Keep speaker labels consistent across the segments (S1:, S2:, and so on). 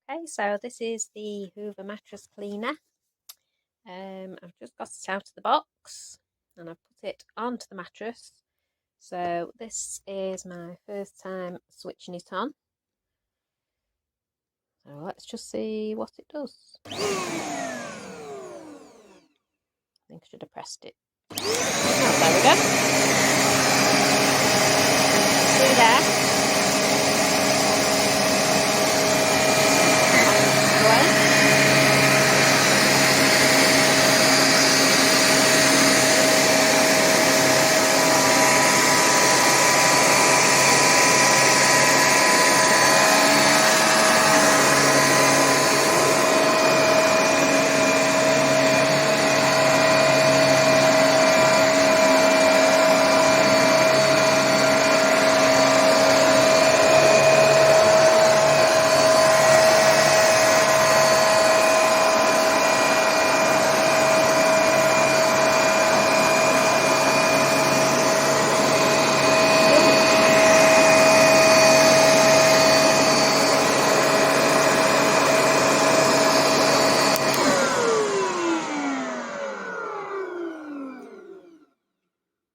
S1: Okay, so this is the Hoover mattress cleaner. I've just got it out of the box and I've put it onto the mattress. So this is my first time switching it on. So let's just see what it does. I think I should have pressed it. Oh, there we go. See there?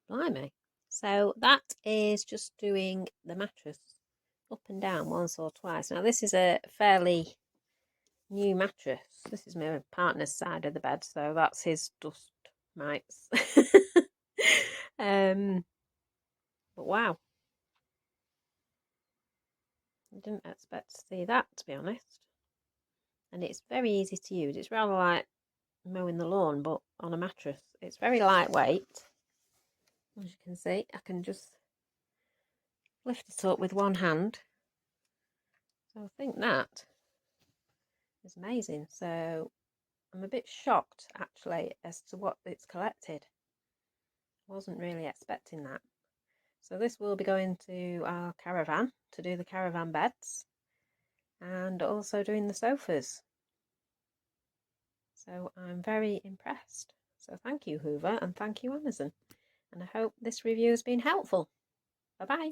S1: Blimey. So that is just doing the mattress up and down once or twice. Now this is a fairly new mattress. This is my partner's side of the bed, so that's his dust mites. But wow. I didn't expect to see that, to be honest. And it's very easy to use. It's rather like mowing the lawn, but on a mattress. It's very lightweight. As you can see, I can just lift it up with one hand. So I think that is amazing. So I'm a bit shocked actually as to what it's collected. I wasn't really expecting that. So this will be going to our caravan to do the caravan beds and also doing the sofas. So I'm very impressed. So thank you, Hoover, and thank you, Amazon. And I hope this review has been helpful. Bye-bye.